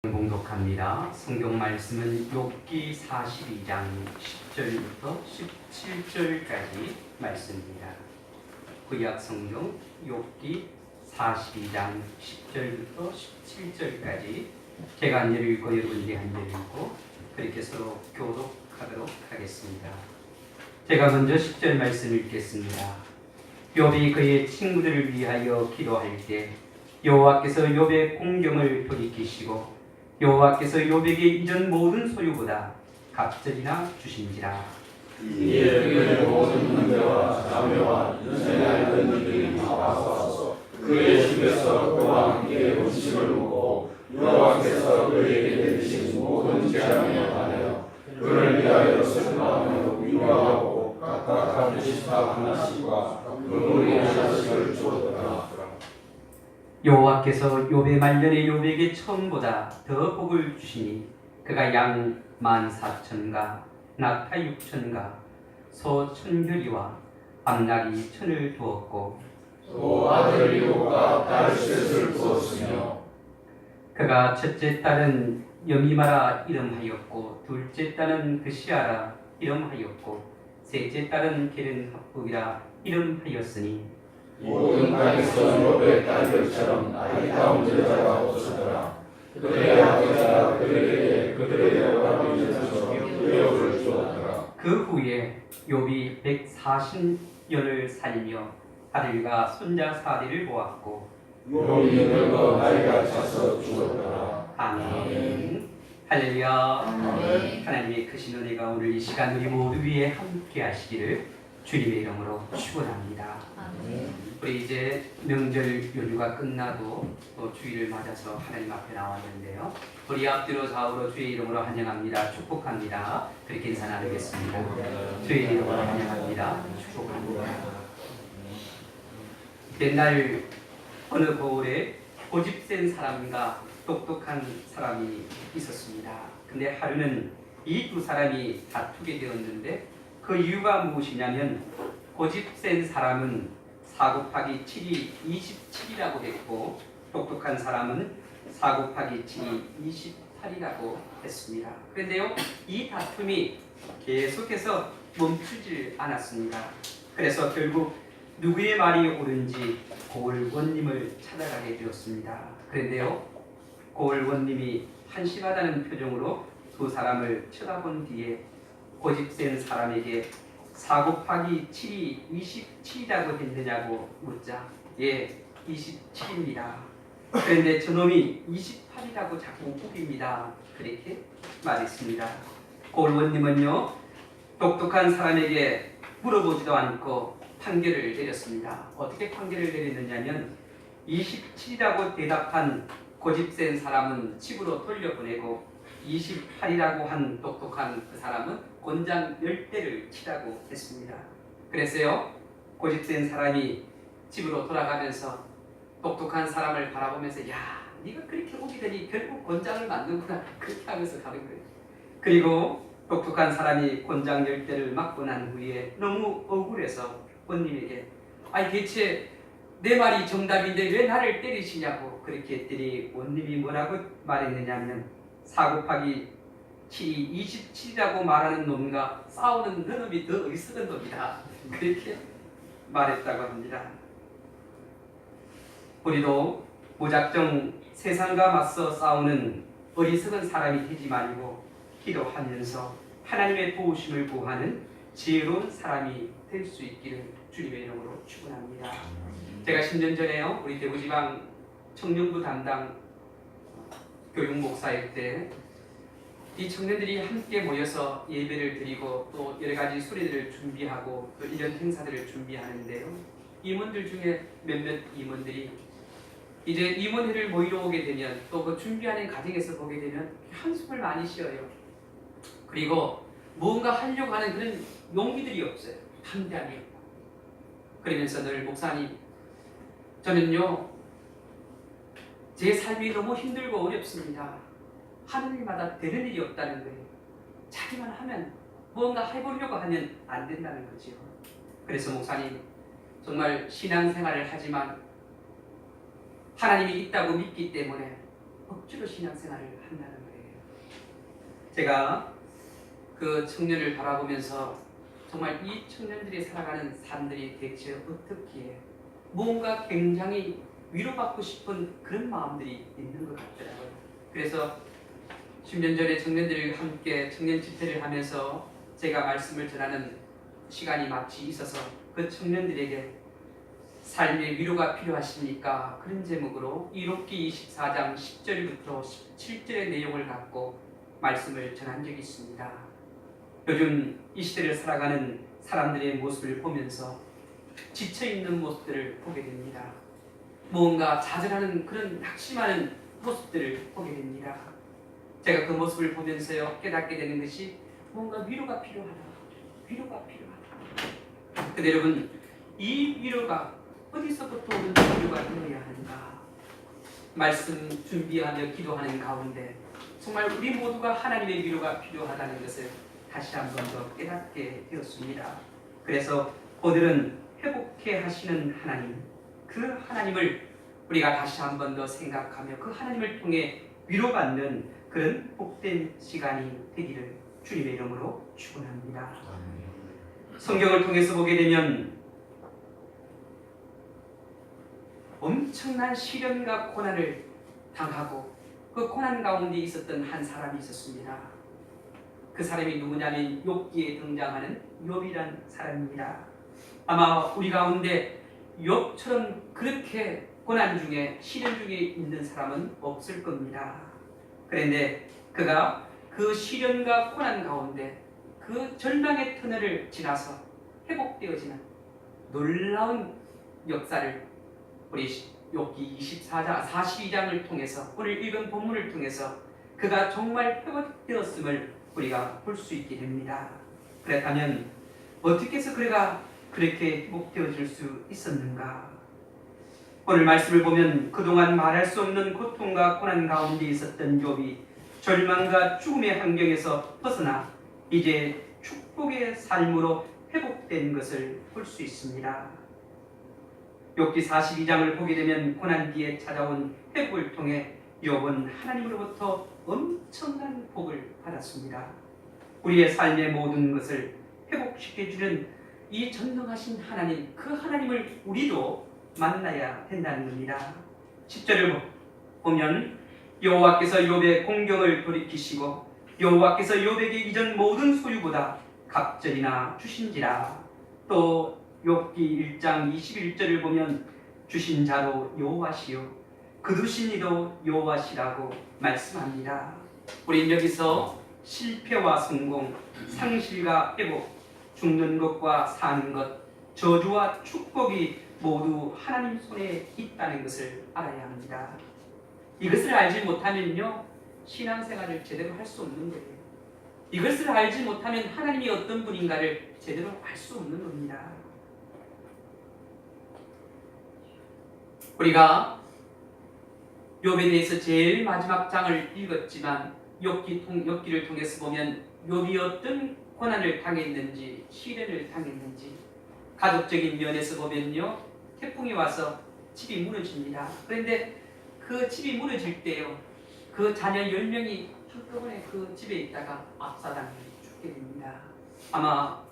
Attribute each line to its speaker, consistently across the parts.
Speaker 1: 봉독합니다. 성경 말씀은 욥기 42장 10절부터 17절까지 말씀입니다. 구약 성경 욥기 42장 10절부터 17절까지 제가 한 절 읽고 여러분들이 한 절 읽고 그렇게 서로 교독하도록 하겠습니다. 제가 먼저 10절 말씀 읽겠습니다. 욥이 그의 친구들을 위하여 기도할 때 여호와께서 욥의 공경을 돌이키시고 여호와께서 욥에게 이전 모든 소유보다 갑절이나 주신지라.
Speaker 2: 이에 그의 모든 문제와 자매와 인생에 알던 일들이 다 와서 그의 집에서 그와 함께 음식을 먹고 여호와께서 그에게 내리신 모든 재앙에 관하여 그를 위하여 슬퍼하며 위로하고 각각 한 시타 하나씩과 그분의 자식을 주었더라.
Speaker 1: 여호와께서 욥의 말년에 욥에게 처음보다 더 복을 주시니 그가 양 14,000가 낙타 6,000가 소 1,000결이와 암나귀 1,000을 두었고
Speaker 2: 또 아들 이복과 딸 셋을 두었으며
Speaker 1: 그가 첫째 딸은 여미마라 이름하였고 둘째 딸은 그시아라 이름하였고 셋째 딸은 게른합북이라 이름하였으니
Speaker 2: 모든 땅에서 욥의 딸들처럼 아리따운 여자가 없었더라. 그의 아버지가 그에게 그들의 여호와를 인해서 유력을 주었더라.
Speaker 1: 그 후에 욥이 140년을 살며 아들과 손자 사대를 보았고
Speaker 2: 욥이 늙어 나이가 차서 죽었더라.
Speaker 1: 아멘. 할렐루야.
Speaker 2: 아멘.
Speaker 1: 하나님의 크신 은혜가 오늘 이 시간 우리 모두 위에 함께 하시기를 주님의 이름으로 축원합니다. 우리 이제 명절 연휴가 끝나도 또 주일을 맞아서 하나님 앞에 나왔는데요. 우리 앞뒤로 좌우로 주의 이름으로 환영합니다. 축복합니다. 그렇게 인사 나누겠습니다. 주의 이름으로 환영합니다. 축복합니다. 옛날 어느 고을에 고집센 사람과 똑똑한 사람이 있었습니다. 근데 하루는 이 두 사람이 다투게 되었는데 그 이유가 무엇이냐면 고집센 사람은 4 곱하기 7이 27이라고 했고 똑똑한 사람은 4 곱하기 7이 28이라고 했습니다. 그런데요, 이 다툼이 계속해서 멈추질 않았습니다. 그래서 결국 누구의 말이 옳은지 고을원님을 찾아가게 되었습니다. 그런데요, 고을원님이 한심하다는 표정으로 두 사람을 쳐다본 뒤에 고집센 사람에게 4 곱하기 7이 27이라고 했느냐고 묻자 예, 27입니다. 그런데 저놈이 28이라고 자꾸 우깁니다. 그렇게 말했습니다. 고을원님은요, 똑똑한 사람에게 물어보지도 않고 판결을 내렸습니다. 어떻게 판결을 내렸느냐면 27이라고 대답한 고집센 사람은 집으로 돌려보내고 28이라고 한 똑똑한 그 사람은 곤장 10대를 치라고 했습니다. 그래서요, 고집센 사람이 집으로 돌아가면서 똑똑한 사람을 바라보면서 야, 네가 그렇게 우기더니 결국 곤장을 맞는구나, 그렇게 하면서 가는 거예요. 그리고 똑똑한 사람이 곤장 10대를 맞고 난 후에 너무 억울해서 원님에게 아니 대체 내 말이 정답인데 왜 나를 때리시냐고 그렇게 했더니 원님이 뭐라고 말했느냐면 4 곱하기 7이 27이라고 말하는 놈과 싸우는 너놈이 더 어리석은 놈이다, 그렇게 말했다고 합니다. 우리도 무작정 세상과 맞서 싸우는 어리석은 사람이 되지 말고 기도하면서 하나님의 도우심을 구하는 지혜로운 사람이 될 수 있기를 주님의 이름으로 축원합니다. 제가 10년 전에요, 우리 대구지방 청년부 담당 교육 목사일 때 이 청년들이 함께 모여서 예배를 드리고 또 여러 가지 수련회를 준비하고 또 이런 행사들을 준비하는데요, 임원들 중에 몇몇 임원들이 이제 임원회를 모이러 오게 되면 또 그 준비하는 과정에서 보게 되면 한숨을 많이 쉬어요. 그리고 무언가 하려고 하는 그런 용기들이 없어요. 담대함이 없고. 그러면서 늘 목사님, 저는요 제 삶이 너무 힘들고 어렵습니다. 하는 일마다 되는 일이 없다는 거예요. 자기만 하면 무언가 해보려고 하면 안 된다는 거죠. 그래서 목사님, 정말 신앙생활을 하지만 하나님이 있다고 믿기 때문에 억지로 신앙생활을 한다는 거예요. 제가 그 청년을 바라보면서 정말 이 청년들이 살아가는 삶들이 대체 어떻기에 뭔가 굉장히 위로받고 싶은 그런 마음들이 있는 것 같더라고요. 그래서 10년 전에 청년들과 함께 청년 집회를 하면서 제가 말씀을 전하는 시간이 마치 있어서 그 청년들에게 삶의 위로가 필요하십니까? 그런 제목으로 이록기 24장 10절부터 17절의 내용을 갖고 말씀을 전한 적이 있습니다. 요즘 이 시대를 살아가는 사람들의 모습을 보면서 지쳐있는 모습들을 보게 됩니다. 무언가 좌절하는 그런 낙심하는 모습들을 보게 됩니다. 제가 그 모습을 보면서요 깨닫게 되는 것이 뭔가 위로가 필요하다. 위로가 필요하다. 근데 여러분, 이 위로가 어디서부터 오는 위로가 되어야 하는가? 말씀 준비하며 기도하는 가운데 정말 우리 모두가 하나님의 위로가 필요하다는 것을 다시 한 번 더 깨닫게 되었습니다. 그래서 오늘은 회복해 하시는 하나님, 그 하나님을 우리가 다시 한 번 더 생각하며 그 하나님을 통해 위로받는 그런 복된 시간이 되기를 주님의 이름으로 축원합니다. 성경을 통해서 보게 되면 엄청난 시련과 고난을 당하고 그 고난 가운데 있었던 한 사람이 있었습니다. 그 사람이 누구냐면 욥기에 등장하는 욥이란 사람입니다. 아마 우리 가운데 욥처럼 그렇게 고난 중에 시련 중에 있는 사람은 없을 겁니다. 그런데 그가 그 시련과 고난 가운데 그 절망의 터널을 지나서 회복되어지는 놀라운 역사를 우리 욥기 24장 42장을 통해서 오늘 읽은 본문을 통해서 그가 정말 회복되었음을 우리가 볼 수 있게 됩니다. 그렇다면 어떻게 해서 그가 그렇게 회복되어질 수 있었는가? 오늘 말씀을 보면 그동안 말할 수 없는 고통과 고난 가운데 있었던 욥이 절망과 죽음의 환경에서 벗어나 이제 축복의 삶으로 회복된 것을 볼 수 있습니다. 욥기 42장을 보게 되면 고난 뒤에 찾아온 회복을 통해 욥은 하나님으로부터 엄청난 복을 받았습니다. 우리의 삶의 모든 것을 회복시켜주는 이 전능하신 하나님, 그 하나님을 우리도 만나야 된다는 겁니다. 10절을 보면 여호와께서 욥의 공경을 돌이키시고 여호와께서 욥에게 이전 모든 소유보다 갑절이나 주신지라. 또 욥기 1장 21절을 보면 주신 자도 여호와시요 거두신 이도 여호와시라고 말씀합니다. 우린 여기서 실패와 성공, 상실과 회복, 죽는 것과 사는 것, 저주와 축복이 모두 하나님 손에 있다는 것을 알아야 합니다. 이것을 알지 못하면요 신앙생활을 제대로 할 수 없는 거예요. 이것을 알지 못하면 하나님이 어떤 분인가를 제대로 알 수 없는 겁니다. 우리가 욥에 대해서 제일 마지막 장을 읽었지만 욥기를 통해서 보면 욥이 어떤 고난을 당했는지 시련을 당했는지 가족적인 면에서 보면요 태풍이 와서 집이 무너집니다. 그런데 그 집이 무너질 때요 그 자녀 10명이 한꺼번에 그 집에 있다가 압사당해 죽게 됩니다. 아마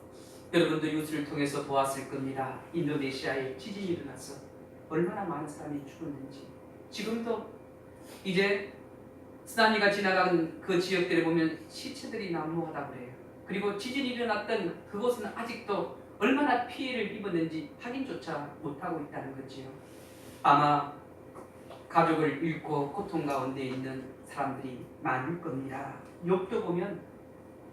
Speaker 1: 여러분도 뉴스를 통해서 보았을 겁니다. 인도네시아에 지진이 일어나서 얼마나 많은 사람이 죽었는지. 지금도 이제 쓰나미가 지나간 그 지역들에 보면 시체들이 난무하다고 그래요. 그리고 지진이 일어났던 그곳은 아직도 얼마나 피해를 입었는지 확인조차 못하고 있다는 거지요. 아마 가족을 잃고 고통 가운데 있는 사람들이 많을 겁니다. 욥도 보면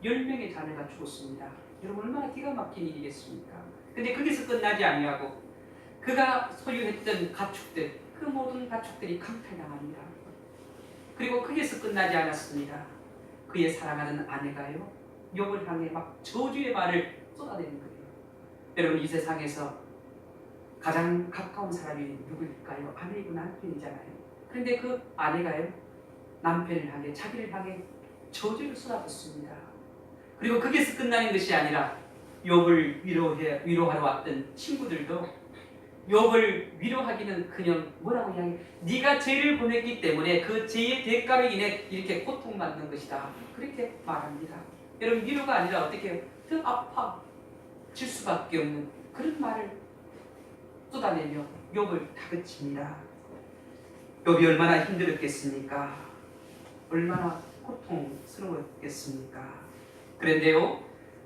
Speaker 1: 10명의 자녀가 죽었습니다. 여러분 얼마나 기가 막힌 일이겠습니까? 근데 거기서 끝나지 아니하고 그가 소유했던 가축들, 그 모든 가축들이 강탈당합니다. 그리고 거기서 끝나지 않았습니다. 그의 사랑하는 아내가요 욥을 향해 막 저주의 말을 쏟아내는 거예요. 여러분 이 세상에서 가장 가까운 사람이 누구일까요? 아내이고 남편이잖아요. 그런데 그 아내가요 남편을 향해 자기를 향해 저주를 쏟아붓습니다. 그리고 거기서 끝나는 것이 아니라 욥을 위로하러 왔던 친구들도 욥을 위로하기는 그냥 뭐라고 이야기해? 네가 죄를 범했기 때문에 그 죄의 대가로 인해 이렇게 고통받는 것이다. 그렇게 말합니다. 여러분 위로가 아니라 어떻게 해요? 더 아파질 수밖에 없는 그런 말을 쏟아내며 욥을 다그칩니다. 욥이 얼마나 힘들었겠습니까? 얼마나 고통스러웠겠습니까? 그런데요,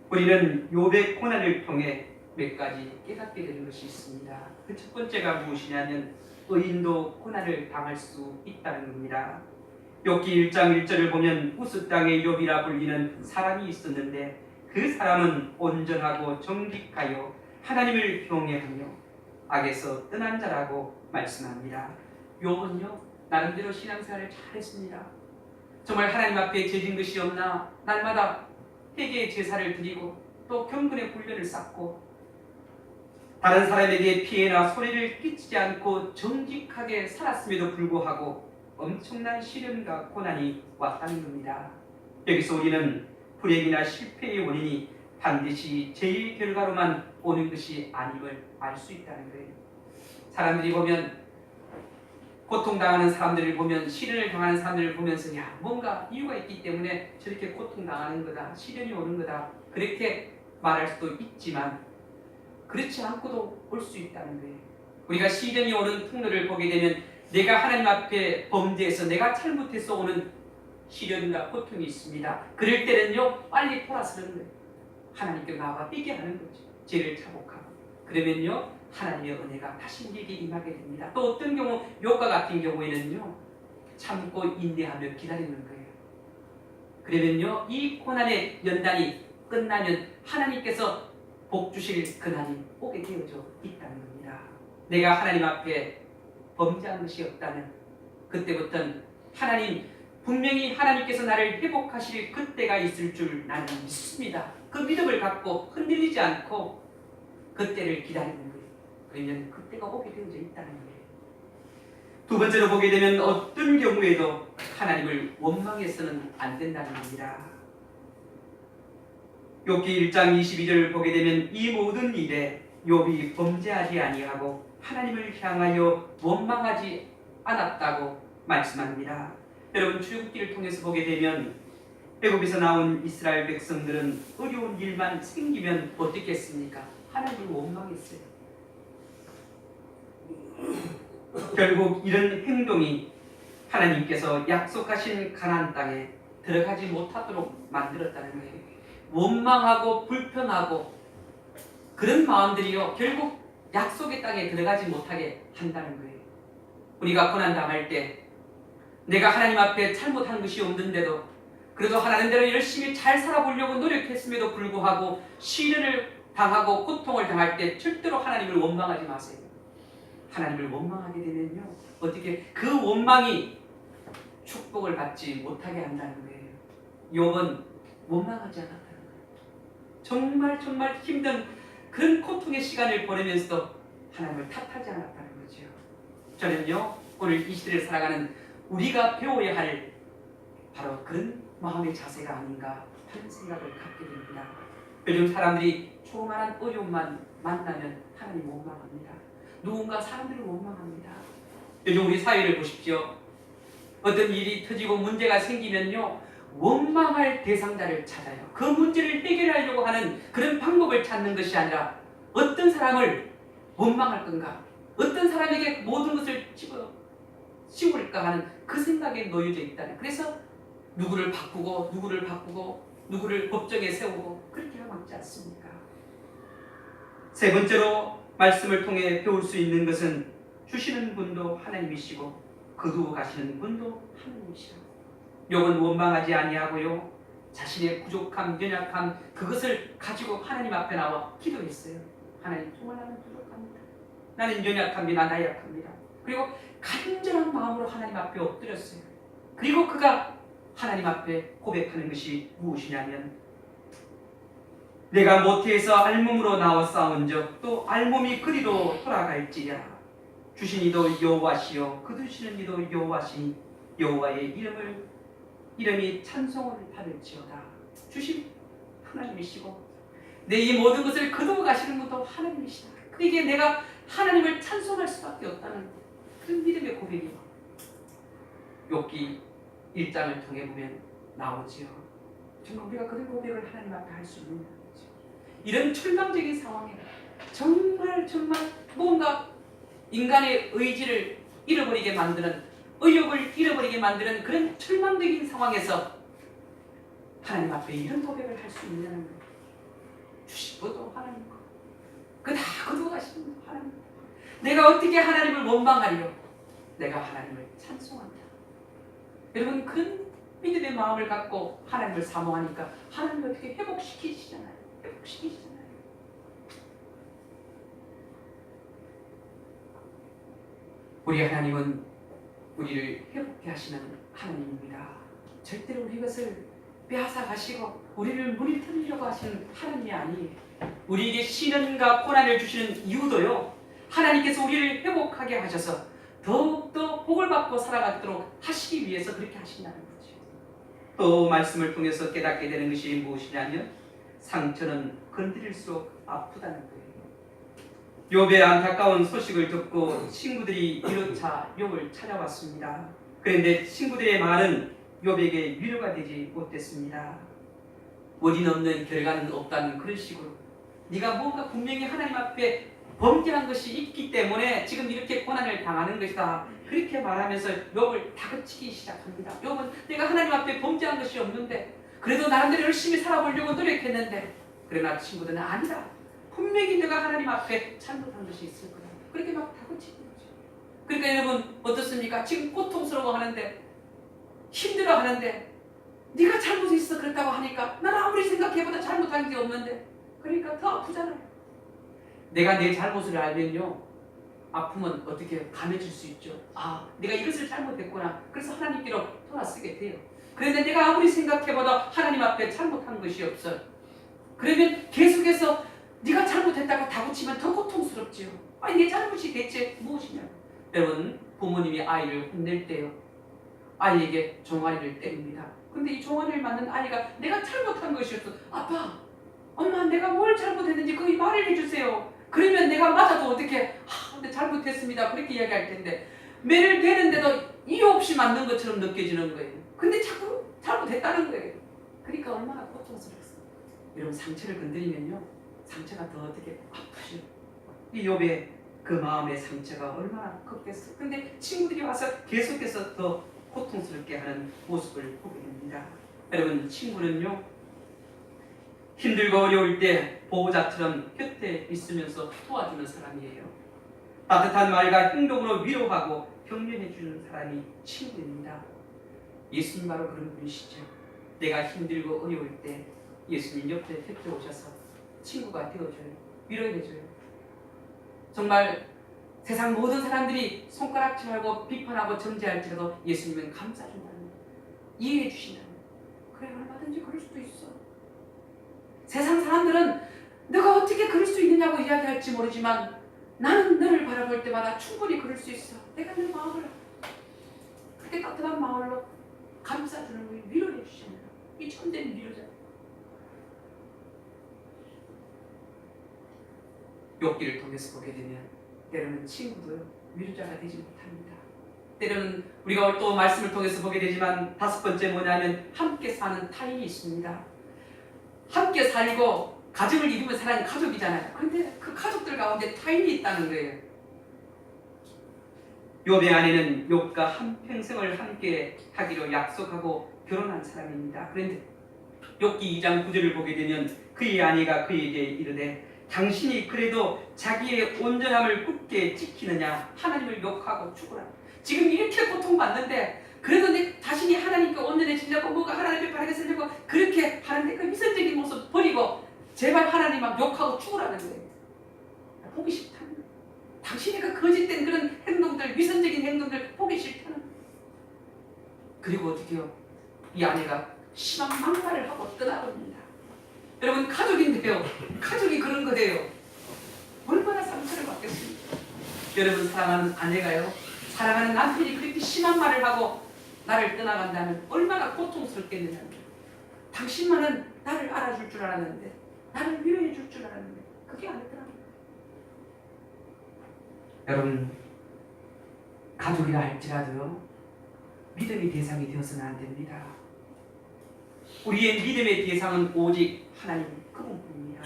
Speaker 1: 우리는 욥의 고난을 통해 몇 가지 깨닫게 되는 것이 있습니다. 그 첫 번째가 무엇이냐면 의인도 고난을 당할 수 있다는 겁니다. 욥기 1장 1절을 보면 우스 땅의 욥이라 불리는 사람이 있었는데 그 사람은 온전하고 정직하여 하나님을 경외하며 악에서 떠난 자라고 말씀합니다. 욥은요 나름대로 신앙생활을 잘했습니다. 정말 하나님 앞에 죄진 것이 없나 날마다 회개의 제사를 드리고 또 경건의 훈련을 쌓고 다른 사람에게 피해나 소리를 끼치지 않고 정직하게 살았음에도 불구하고 엄청난 시련과 고난이 왔다는 겁니다. 여기서 우리는 불행이나 실패의 원인이 반드시 죄의 결과로만 오는 것이 아님을 알 수 있다는 거예요. 사람들이 보면 고통당하는 사람들을 보면 시련을 당하는 사람들을 보면서 야 뭔가 이유가 있기 때문에 저렇게 고통당하는 거다 시련이 오는 거다 그렇게 말할 수도 있지만 그렇지 않고도 올 수 있다는 거예요. 우리가 시련이 오는 통로를 보게 되면 내가 하나님 앞에 범죄해서 내가 잘못해서 오는 시련과 고통이 있습니다. 그럴 때는요 빨리 돌아서는 거예요. 하나님께 나와 삐게 하는 거죠. 죄를 자복하고 그러면요 하나님의 은혜가 다시 우리에게 임하게 됩니다. 또 어떤 경우 욥과 같은 경우에는요 참고 인내하며 기다리는 거예요. 그러면요 이 고난의 연단이 끝나면 하나님께서 복 주실 그날이 오게 되어져 있다는 겁니다. 내가 하나님 앞에 범죄한 것이 없다면 그때부터는 하나님 분명히 하나님께서 나를 회복하실 그때가 있을 줄 나는 믿습니다. 그 믿음을 갖고 흔들리지 않고 그때를 기다리는 거예요. 그러면 그때가 오게 되어져 있다는 거예요. 두 번째로 보게 되면 어떤 경우에도 하나님을 원망해서는 안 된다는 겁니다. 욥기 1장 22절을 보게 되면 이 모든 일에 욥이 범죄하지 아니하고 하나님을 향하여 원망하지 않았다고 말씀합니다. 여러분 출애굽기를 통해서 보게 되면 애굽에서 나온 이스라엘 백성들은 어려운 일만 생기면 어떻게 했습니까? 하나님을 원망했어요. 결국 이런 행동이 하나님께서 약속하신 가나안 땅에 들어가지 못하도록 만들었다는 거예요. 원망하고 불평하고 그런 마음들이요 결국 약속의 땅에 들어가지 못하게 한다는 거예요. 우리가 고난 당할 때 내가 하나님 앞에 잘못한 것이 없는데도 그래도 하나님대로 열심히 잘 살아보려고 노력했음에도 불구하고 시련을 당하고 고통을 당할 때 절대로 하나님을 원망하지 마세요. 하나님을 원망하게 되면요 어떻게 그 원망이 축복을 받지 못하게 한다는 거예요. 욥은 원망하지 않았다는 거예요. 정말 힘든 그런 고통의 시간을 보내면서도 하나님을 탓하지 않았다는 거죠. 저는요 오늘 이 시대를 살아가는 우리가 배워야 할 바로 그런 마음의 자세가 아닌가 하는 생각을 갖게 됩니다. 요즘 사람들이 조그마한 어려움만 만나면 하나님 원망합니다. 누군가 사람들을 원망합니다. 요즘 우리 사회를 보십시오. 어떤 일이 터지고 문제가 생기면요 원망할 대상자를 찾아요. 그 문제를 해결하려고 하는 그런 방법을 찾는 것이 아니라 어떤 사람을 원망할 건가 어떤 사람에게 모든 것을 씌울까 하는 그 생각에 놓여져 있다는. 그래서 누구를 바꾸고 누구를 법정에 세우고 그렇게 하면 맞지 않습니까? 세 번째로 말씀을 통해 배울 수 있는 것은 주시는 분도 하나님이시고 거두어 가시는 분도 하나님이시라. 욥은 원망하지 아니하고요 자신의 부족함, 연약함 그것을 가지고 하나님 앞에 나와 기도했어요. 하나님 정말 나는 부족합니다. 나는 연약합니다. 나약합니다. 그리고 간절한 마음으로 하나님 앞에 엎드렸어요. 그리고 그가 하나님 앞에 고백하는 것이 무엇이냐면 내가 모태에서 알몸으로 나와 싸운즉 또 알몸이 그리로 돌아갈지라. 주신 이도 여호와시요 거두시는 이도 여호와시니 여호와의 이름이 찬송을 받을지어다. 주신 하나님이시고 내 이 모든 것을 거두어 가시는 분도 하나님이시다. 그러기에 내가 하나님을 찬송할 수밖에 없다는 그런 믿음의 고백이 욥기 1장을 통해 보면 나오지요. 정말 우리가 그런 고백을 하나님 앞에 할 수 있는 거죠. 이런 절망적인 상황에 정말 뭔가 인간의 의지를 잃어버리게 만드는, 의욕을 잃어버리게 만드는 그런 절망적인 상황에서 하나님 앞에 이런 고백을 할 수 있냐는 거예요. 주신 것도 하나님 거, 그 다 거두어 가시는 것도 하나님 거. 내가 어떻게 하나님을 원망하리요? 내가 하나님을 찬송한다. 여러분, 그 믿음의 마음을 갖고 하나님을 사모하니까 하나님을 어떻게 회복시키시잖아요. 우리 하나님은 우리를 회복케 하시는 하나님입니다. 절대로 우리 것을 빼앗아 가시고 우리를 물이 틀리려고 하시는 하나님이 아니에요. 우리에게 시련과 고난을 주시는 이유도요, 하나님께서 우리를 회복하게 하셔서 더욱더 복을 받고 살아가도록 하시기 위해서 그렇게 하신다는 거죠. 또 말씀을 통해서 깨닫게 되는 것이 무엇이냐면 상처는 건드릴수록 아프다는 거예요. 욥의 안타까운 소식을 듣고 친구들이 1호차 욥을 찾아왔습니다. 그런데 친구들의 말은 욥에게 위로가 되지 못했습니다. 원인 없는 결과는 없다는 그런 식으로, 네가 뭔가 분명히 하나님 앞에 범죄한 것이 있기 때문에 지금 이렇게 고난을 당하는 것이다, 그렇게 말하면서 욥을 다그치기 시작합니다. 욥은 내가 하나님 앞에 범죄한 것이 없는데, 그래도 나름대로 열심히 살아보려고 노력했는데, 그러나 친구들은 아니다, 분명히 내가 하나님 앞에 잘못한 것이 있을 거다, 그렇게 막 다그치는 거죠. 그러니까 여러분 어떻습니까? 지금 고통스러워하는데, 힘들어하는데, 네가 잘못했어 그렇다고 하니까 나는 아무리 생각해보다 잘못한 게 없는데, 그러니까 더 아프잖아요. 내가 내 잘못을 알면요, 아픔은 어떻게 감해질 수 있죠. 아, 내가 이것을 잘못했구나, 그래서 하나님께로 돌아서게 돼요. 그런데 내가 아무리 생각해보다 하나님 앞에 잘못한 것이 없어, 그러면 계속해서 네가 잘못했다고 다그치면 더 고통스럽지요. 아니, 내 잘못이 대체 무엇이냐고. 여러분, 부모님이 아이를 혼낼 때요, 아이에게 종아리를 때립니다. 근데 이 종아리를 맞는 아이가 내가 잘못한 것이었어, 아빠, 엄마, 내가 뭘 잘못했는지 거기 말을 해주세요. 그러면 내가 맞아도 어떻게, 근데 잘못했습니다, 그렇게 이야기할 텐데, 매를 대는데도 이유 없이 맞는 것처럼 느껴지는 거예요. 근데 자꾸 잘못했다는 거예요. 그러니까 얼마나 고통스럽습니다. 여러분, 상처를 건드리면요, 상처가 더 어떻게 아프죠. 이 욥의 그 마음의 상처가 얼마나 컸겠어요. 근데 친구들이 와서 계속해서 더 고통스럽게 하는 모습을 보게 됩니다. 여러분, 친구는요, 힘들고 어려울 때 보호자처럼 곁에 있으면서 도와주는 사람이에요. 따뜻한 말과 행동으로 위로하고 격려해주는 사람이 친구입니다. 예수님 바로 그런 분이시죠. 내가 힘들고 어려울 때 예수님 옆에 곁에 오셔서 친구가 되어줘요. 위로해줘요. 정말 세상 모든 사람들이 손가락질하고 비판하고 정죄할지라도 예수님은 감싸준다는 거예요. 이해해 주신다는 거예요. 그래, 얼마든지 그럴 수도 있어. 세상 사람들은 너가 어떻게 그럴 수 있느냐고 이야기할지 모르지만 나는 너를 바라볼 때마다 충분히 그럴 수 있어. 내가 너 마음을 그렇게 따뜻한 마음으로 감싸주는 거예요. 위로해 주시는 거예요. 이 참된 위로자. 욥기를 통해서 보게 되면 때로는 친구도 위로자가 되지 못합니다. 때로는 우리가 또 말씀을 통해서 보게 되지만 다섯 번째 뭐냐면 함께 사는 타인이 있습니다. 함께 살고 가정을 이루면 사는 가족이잖아요. 그런데 그 가족들 가운데 타인이 있다는 거예요. 욥의 아내는 욥과 한평생을 함께 하기로 약속하고 결혼한 사람입니다. 그런데 욥기 2장 9절을 보게 되면 그의 아내가 그에게 이르되 당신이 그래도 자기의 온전함을 굳게 지키느냐, 하나님을 욕하고 죽으라. 지금 이렇게 고통받는데 그래도 내 자신이 하나님께 온전해지려고 뭐가 하나님께 바르게 살려고 그렇게 하는데 그 미선적인 모습 버리고 제발 하나님 막 욕하고 죽으라는 거예요. 보기 싫다는 거예요. 당신이 그 거짓된 그런 행동들, 미선적인 행동들 보기 싫다는 거예요. 그리고 어떻게요? 이 아내가 심한 막말을 하고 떠나버립니다. 여러분, 가족인데요, 가족이 그런 거예요. 얼마나 상처를 받겠습니까? 여러분, 사랑하는 아내가요, 사랑하는 남편이 그렇게 심한 말을 하고 나를 떠나간다면 얼마나 고통스럽겠느냐. 당신만은 나를 알아줄 줄 알았는데, 나를 위로해 줄 줄 알았는데 그게 아니더라. 여러분, 가족이라 할지라도 믿음의 대상이 되어서는 안 됩니다. 우리의 믿음의 대상은 오직 하나님 그분뿐입니다.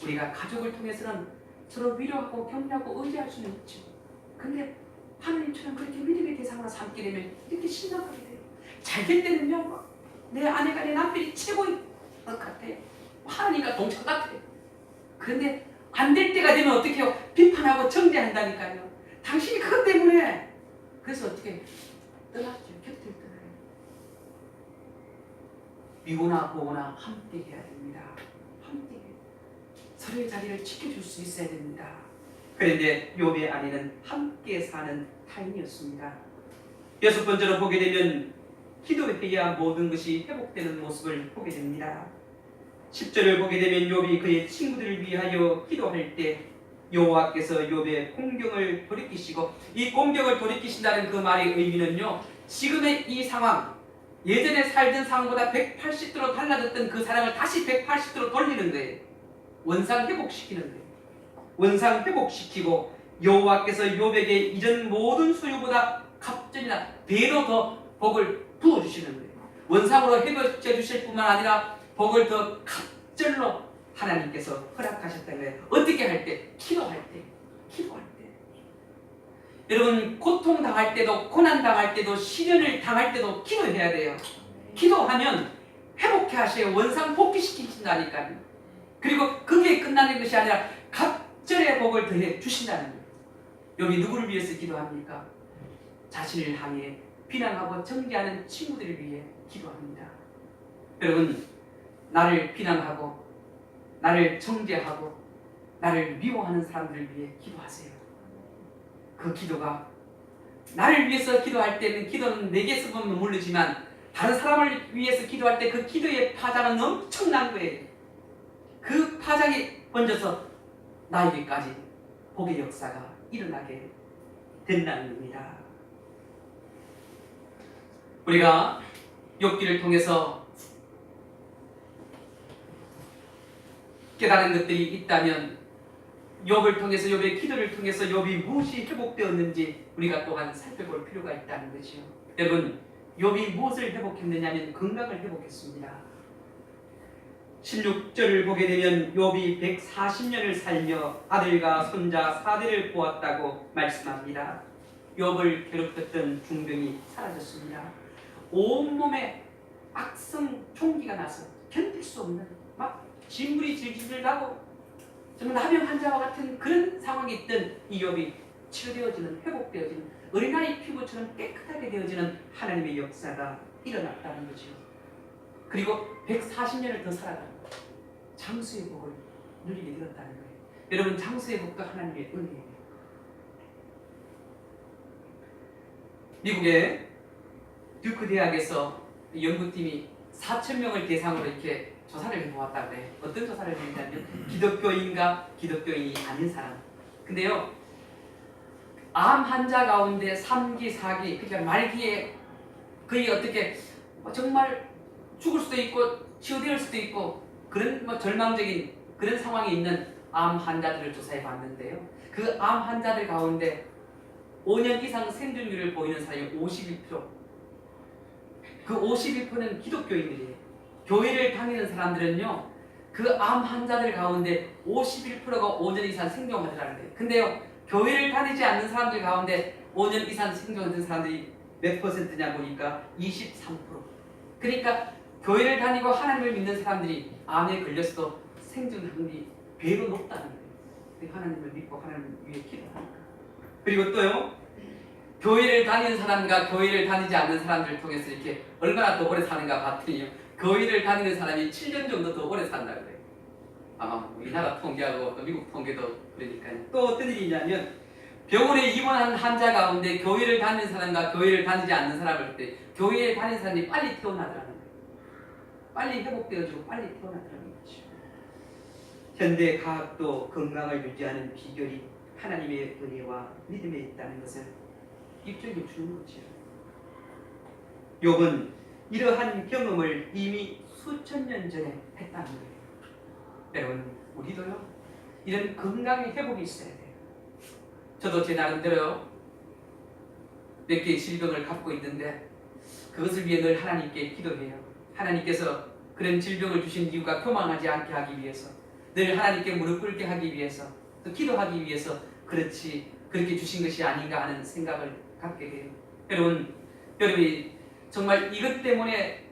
Speaker 1: 우리가 가족을 통해서는 서로 위로하고 격려하고 의지할 수는 있죠. 근데 하나님처럼 그렇게 믿음의 대상으로 삼게 되면 이렇게 심각하게 돼요. 잘 될 때는요, 내 아내가 내 남편이 최고인 것 같아요. 하나님과 동창 같아요. 그런데 안 될 때가 되면 어떻게 해요? 비판하고 정죄한다니까요. 당신이 그것 때문에. 그래서 어떻게 떠났죠. 곁을 떠나요. 미고나 보거나 함께 해야 됩니다. 함께 서로의 자리를 지켜줄 수 있어야 됩니다. 그런데 욥의 아내는 함께 사는 타인이었습니다. 여섯 번째로 보게 되면 기도해야 모든 것이 회복되는 모습을 보게 됩니다. 10절을 보게 되면 욥이 그의 친구들을 위하여 기도할 때 여호와께서 욥의 공경을 돌이키시고, 이 공경을 돌이키신다는 그 말의 의미는요, 지금의 이 상황, 예전에 살던 상황보다 180도로 달라졌던 그 사랑을 다시 180도로 돌리는 거예요. 원상 회복시키는 거예요. 원상 회복시키고 여호와께서 욥에게 이전 모든 소유보다 갑절이나 배로 더 복을 부어주시는 거예요. 원상으로 회복해 주실 뿐만 아니라 복을 더 갑절로 하나님께서 허락하셨다는 거예요. 어떻게 할 때? 기도할 때. 기도할 때. 여러분, 고통당할 때도, 고난당할 때도, 시련을 당할 때도 기도해야 돼요. 기도하면 회복해 하셔요. 원상 복귀시키신다니까요. 그리고 그게 끝나는 것이 아니라 갑절의 복을 더해 주신다는 거예요. 여기 누구를 위해서 기도합니까? 자신을 향해 비난하고 정죄하는 친구들을 위해 기도합니다. 여러분, 나를 비난하고 나를 정죄하고 나를 미워하는 사람들을 위해 기도하세요. 그 기도가, 나를 위해서 기도할 때는 기도는 내게서 보면 모르지만 다른 사람을 위해서 기도할 때 그 기도의 파장은 엄청난 거예요. 그 파장이 번져서 나에게까지 복의 역사가 일어나게 된다는 겁니다. 우리가 욥기를 통해서 깨달은 것들이 있다면, 욥을 통해서, 욥의 기도를 통해서 욥이 무엇이 회복되었는지 우리가 또한 살펴볼 필요가 있다는 것이요. 여러분, 욥이 무엇을 회복했느냐면 건강을 회복했습니다. 16절을 보게 되면 욥이 140년을 살며 아들과 손자 4대를 보았다고 말씀합니다. 욥을 괴롭혔던 중병이 사라졌습니다. 온몸에 악성 총기가 나서 견딜 수 없는, 막 진물이 질질 나고 정말 나병 환자와 같은 그런 상황이 있던 이 욥이 치료되어지는, 회복되어지는, 어린아이 피부처럼 깨끗하게 되어지는 하나님의 역사가 일어났다는 거죠. 그리고 140년을 더 살아가는 장수의 복을 누리게 되었다는 거예요. 여러분, 장수의 복도 하나님의 은혜예요. 미국의 듀크 대학에서 연구팀이 4,000명을 대상으로 이렇게 조사를 해보았다고 해요. 어떤 조사를 했냐면 기독교인과 기독교인이 아닌 사람. 근데요, 암 환자 가운데 3기, 4기, 그러니까 말기에 거의 어떻게 정말 죽을 수도 있고 치유될 수도 있고 그런 절망적인 그런 상황이 있는 암 환자들을 조사해 봤는데요. 그 암 환자들 가운데 5년 이상 생존율을 보이는 사람이 51%. 그 51%는 기독교인들이에요. 교회를 다니는 사람들은요, 그 암 환자들 가운데 51%가 5년 이상 생존하더라는 거예요. 근데요, 교회를 다니지 않는 사람들 가운데 5년 이상 생존하는 사람들이 몇 퍼센트냐 보니까 23%. 그러니까 교회를 다니고 하나님을 믿는 사람들이 암에 걸렸어도 생존 확률이 배로 높다는 거예요. 하나님을 믿고 하나님을 위해 기도하니까. 그리고 또요, 교회를 다니는 사람과 교회를 다니지 않는 사람들을 통해서 이렇게 얼마나 더 오래 사는가 봤더니요, 교회를 다니는 사람이 7년 정도 더 오래 산다고 그래요. 아마 우리나라 통계하고 또 미국 통계도 그러니까요. 또 어떤 일이 있냐면, 병원에 입원한 환자 가운데 교회를 다니는 사람과 교회를 다니지 않는 사람을 볼 때 교회에 다니는 사람이 빨리 태어나더라는 거예요. 빨리 회복되어지고 빨리 태어나더라는 거죠. 현대 과학도 건강을 유지하는 비결이 하나님의 은혜와 믿음에 있다는 것을 입증해 주는 거죠. 욥은 이러한 경험을 이미 수천 년 전에 했다는 거예요. 여러분, 우리도요, 이런 건강의 회복이 있어야 돼요. 저도 제 나름대로 몇 개의 질병을 갖고 있는데 그것을 위해 늘 하나님께 기도해요. 하나님께서 그런 질병을 주신 이유가 교만하지 않게 하기 위해서, 늘 하나님께 무릎 꿇게 하기 위해서, 또 기도하기 위해서 그렇게 주신 것이 아닌가 하는 생각을 갖게 돼요. 여러분이 정말 이것 때문에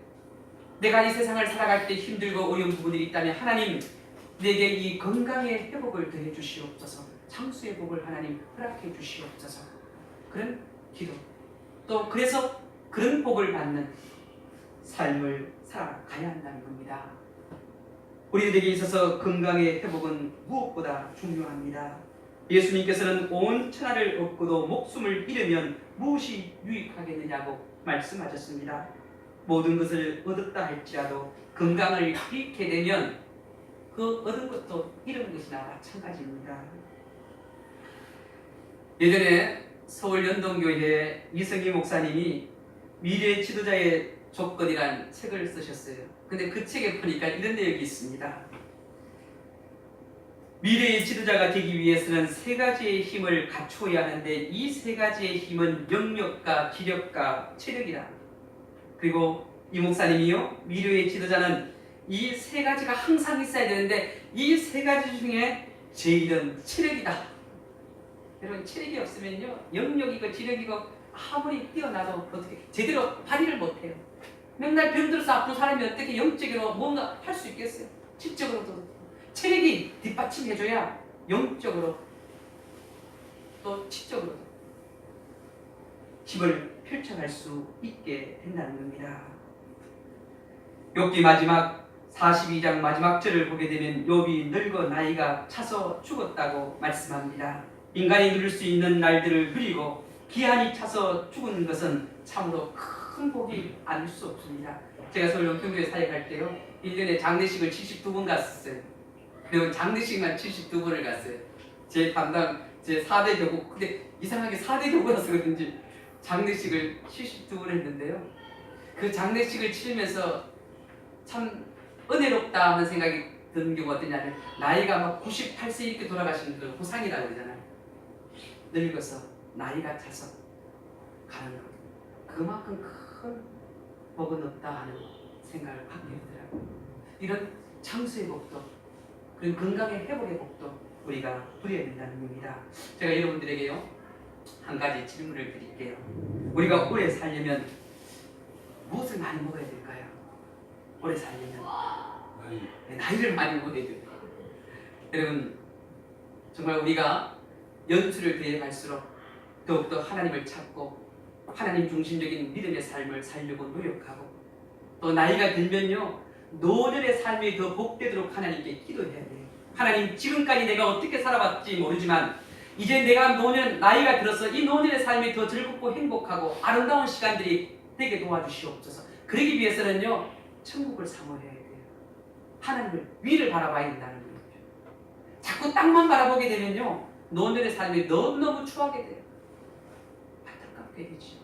Speaker 1: 내가 이 세상을 살아갈 때 힘들고 어려운 부분이 있다면 하나님 내게 이 건강의 회복을 더해 주시옵소서, 장수의 복을 하나님 허락해 주시옵소서. 그런 기도, 또 그래서 그런 복을 받는 삶을 살아가야 한다는 겁니다. 우리들에게 있어서 건강의 회복은 무엇보다 중요합니다. 예수님께서는 온 천하를 얻고도 목숨을 잃으면 무엇이 유익하겠느냐고 말씀하셨습니다. 모든 것을 얻었다 할지라도 건강을 잃게 되면 그 얻은 것도 잃은 것이나 마찬가지입니다. 예전에 서울 연동교회 이성희 목사님이 미래의 지도자의 조건이란 책을 쓰셨어요. 근데 그 책에 보니까 이런 내용이 있습니다. 미래의 지도자가 되기 위해서는 세 가지의 힘을 갖추어야 하는데 이 세 가지의 힘은 영역과 기력과 체력이다. 그리고 이 목사님이요, 미래의 지도자는 이 세 가지가 항상 있어야 되는데 이 세 가지 중에 제일은 체력이다. 여러분, 체력이 없으면요, 영역이고 지력이고 아무리 뛰어나도 어떻게 제대로 발휘를 못해요. 맨날 병들어서 아픈 사람이 어떻게 영적으로 뭔가 할 수 있겠어요? 질적으로도 체력이 뒷받침해줘야 영적으로 또 지적으로도 힘을 펼쳐갈 수 있게 된다는 겁니다. 욥기 마지막 42장 마지막 절을 보게 되면 욥이 늙어 나이가 차서 죽었다고 말씀합니다. 인간이 누릴 수 있는 날들을 누리고 기한이 차서 죽은 것은 참으로 큰 복이 아닐 수 없습니다. 제가 서울 영평교회 사역할 때요, 1년에 장례식을 72번 갔었어요. 그리고 장례식만 72번을 갔어요. 제 담당, 제 4대 교구, 근데 이상하게 4대 교구라서 그런지 장례식을 72번 했는데요. 그 장례식을 치르면서 참 은혜롭다 하는 생각이 드는 경우가 어떠냐면, 나이가 막 98세 이렇게 돌아가시는 분들 호상이라고 그러잖아요. 늙어서 나이가 차서 가는 것, 그만큼 큰 복은 없다 하는 생각을 갖게 되더라고요. 이런 장수의 복도, 그런 건강의 회복의 복도 우리가 누려야 된다는 겁니다. 제가 여러분들에게요, 한 가지 질문을 드릴게요. 우리가 오래 살려면 무엇을 많이 먹어야 될까요? 오래 살려면 나이를 많이 먹어야 돼요. 여러분, 정말 우리가 연수를 대해갈수록 더욱더 하나님을 찾고 하나님 중심적인 믿음의 삶을 살려고 노력하고, 또 나이가 들면요, 노년의 삶이 더 복되도록 하나님께 기도해야 돼요. 하나님, 지금까지 내가 어떻게 살아봤지 모르지만 이제 내가 나이가 들어서 이 노년의 삶이 더 즐겁고 행복하고 아름다운 시간들이 되게 도와주시옵소서. 그러기 위해서는요, 천국을 사모해야 돼요. 하나님을, 위를 바라봐야 된다는 거죠. 자꾸 땅만 바라보게 되면요, 노년의 삶이 너무너무 추하게 돼요. 안타깝게 되죠.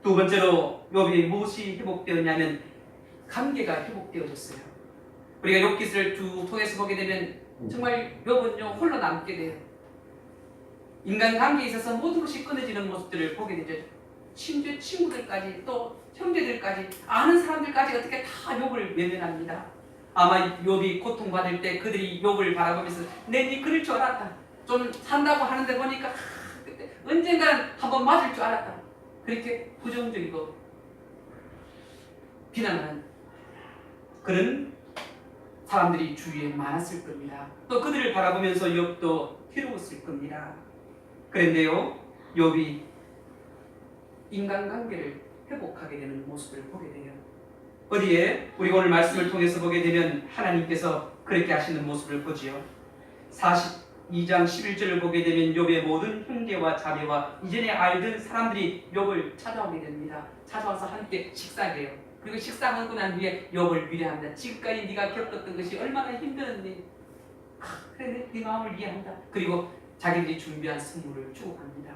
Speaker 1: 두 번째로 욥이 무엇이 회복되었냐면 관계가 회복되어졌어요. 우리가 욥기서를 쭉 통해서 보게 되면 정말 욥은요, 홀로 남게 돼요. 인간관계에 있어서 모든 것이 끊어지는 모습들을 보게 되죠. 심지어 친구들까지, 또 형제들까지, 아는 사람들까지 어떻게 다 욥을 외면합니다. 아마 욥이 고통받을 때 그들이 욥을 바라보면서 내 그럴 줄 알았다. 좀 산다고 하는데 보니까 언젠가는 한번 맞을 줄 알았다. 그렇게 부정적이고 비난하는 그런 사람들이 주위에 많았을 겁니다. 또 그들을 바라보면서 욥도 괴로웠을 겁니다. 그런데요, 욥이 인간관계를 회복하게 되는 모습을 보게 돼요. 어디에? 우리가 오늘 말씀을 통해서 보게 되면 하나님께서 그렇게 하시는 모습을 보지요. 42장 11절을 보게 되면 욥의 모든 형제와 자매와 이전에 알던 사람들이 욥을 찾아오게 됩니다. 찾아와서 함께 식사해요. 그리고 식사하고 난 후에 욥을 위로합니다. 지금까지 네가 겪었던 것이 얼마나 힘들었니? 그래, 네 마음을 이해한다. 그리고 자기들이 준비한 선물을 주고 갑니다.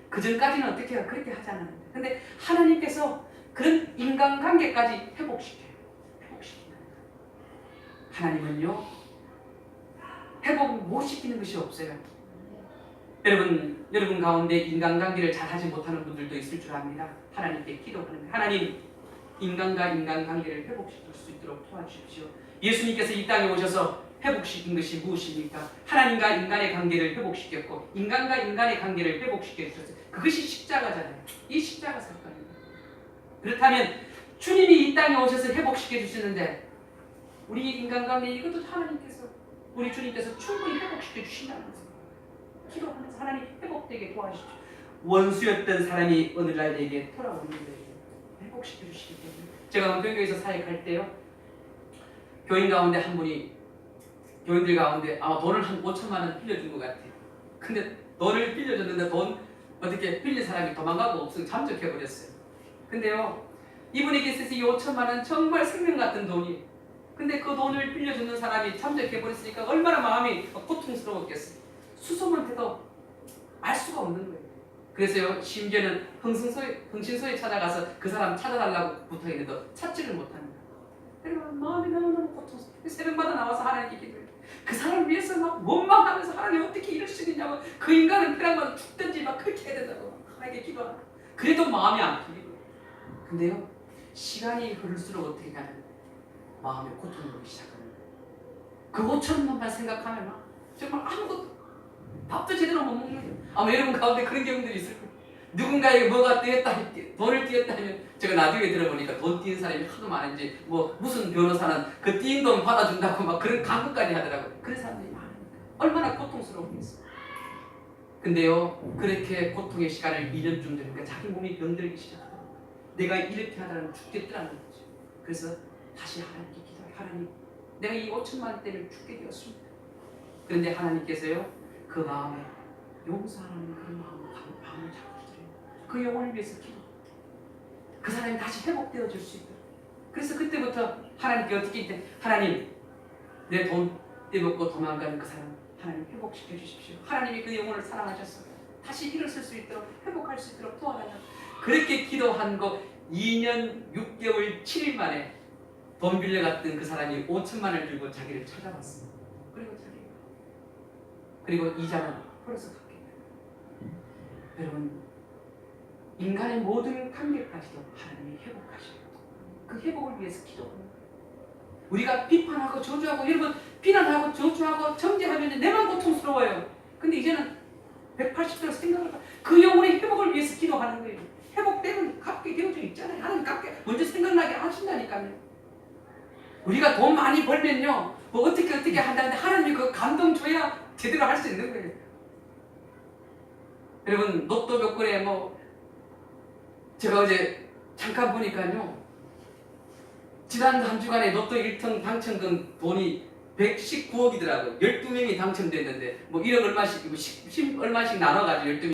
Speaker 1: 그 전까지는 어떻게 해요? 그렇게 하지 않았는데, 근데 하나님께서 그런 인간관계까지 회복시켜요. 하나님은요, 회복 못 시키는 것이 없어요. 여러분 가운데 인간관계를 잘하지 못하는 분들도 있을 줄 압니다. 하나님께 기도하는 하나님, 인간과 인간관계를 회복시킬 수 있도록 도와주십시오. 예수님께서 이 땅에 오셔서 회복시킨 것이 무엇입니까? 하나님과 인간의 관계를 회복시켰고 인간과 인간의 관계를 회복시켜 주셨어요. 그것이 십자가잖아요. 이 십자가 사건입니다. 그렇다면 주님이 이 땅에 오셔서 회복시켜 주시는데 우리 인간관계 이것도 하나님께서 우리 주님께서 충분히 회복시켜 주신다는 거죠. 기도하면서 하나님 회복되게 도와주십시오. 원수였던 사람이 오늘날 내게 돌아오는데 회복시켜 주시기 때문에 제가 은평교회에서 사역할 때요, 교인 가운데 한 분이 교인들 가운데 아마 돈을 한 5천만 원 빌려준 것 같아요. 근데 돈을 빌려줬는데 돈 어떻게 빌린 사람이 도망가고 없으면 잠적해버렸어요. 근데요, 이분에게 있어서 이 5천만 원 정말 생명 같은 돈이, 근데 그 돈을 빌려주는 사람이 잠적해버렸으니까 얼마나 마음이 고통스러웠겠어요. 수소문해도 알 수가 없는 거예요. 그래서요, 심지어는 흥신소에 찾아가서 그 사람 찾아달라고 부탁했는데 찾지를 못합니다. 그리고 마음이 너무너무 고통스러워요. 새벽마다 나와서 하나님께 기도해요. 그 사람을 위해서 막 원망하면서 하나님 어떻게 이럴 수 있냐고, 그 인간은 벼락마다 죽든지 막 그렇게 해야 된다고 하나님께 기도하고, 그래도 마음이 안 풀리고. 근데요, 시간이 흐를수록 어떻게 가면 마음에 고통이 오기 시작합니다. 그 5천만만 생각하면 막 정말 아무것도, 밥도 제대로 못 먹는 거예요. 아마 여러분 가운데 그런 경우들이 있을 거예요. 누군가에게 뭐가 띄었다, 돈을 띄었다 하면, 제가 나중에 들어보니까 돈 띄는 사람이 하도 많은지 뭐 무슨 변호사는 그 띄인 돈 받아준다고 막 그런 광고까지 하더라고요. 그런 사람들이 많으니까 얼마나 고통스러우겠어요. 근데요, 그렇게 고통의 시간을 2년쯤 되니까 자기 몸이 병들기 시작하더라고요. 내가 이렇게 하다면 죽겠다는 거죠. 그래서 다시 하나님께 기도해요. 하나님, 내가 이 5천만 원 때문에 죽게 되었습니다. 그런데 하나님께서요, 그 마음에 용서하는 그런 마음을 잡아주더래요. 그 영혼을 위해서 기도. 그 사람이 다시 회복되어질 수 있도록. 그래서 그때부터 하나님께 어떻게 했대? 하나님, 내 돈 떼먹고 도망가는 그 사람 하나님 회복시켜 주십시오. 하나님이 그 영혼을 사랑하셔서 다시 일어설 수 있도록, 회복할 수 있도록 도와달라고. 그렇게 기도한 거 2년 6개월 7일 만에 돈 빌려갔던 그 사람이 5천만 원을 들고 자기를 찾아왔습니다. 그리고 이자는 벌써 갚게 됩니다. 여러분, 인간의 모든 관계까지도 하나님이 회복하시고 그 회복을 위해서 기도합니다. 우리가 비판하고 저주하고, 여러분 비난하고 저주하고 정죄하면 내만 고통스러워요. 근데 이제는 180도로 생각을 하고 그 영혼의 회복을 위해서 기도하는 거예요. 회복되면 갚게 되어져 있잖아요. 하나님 갚게 먼저 생각나게 하신다니까요. 우리가 돈 많이 벌면요, 뭐 어떻게 한다는데 하나님이 그 감동 줘야 제대로 할 수 있는 거예요. 여러분, 로또 몇 건에 뭐 제가 어제 잠깐 보니까요, 지난 한 주간에 로또 1등 당첨금 돈이 119억이더라고요. 12명이 당첨됐는데 뭐 1억 얼마씩, 10 얼마씩 나눠가지고 12명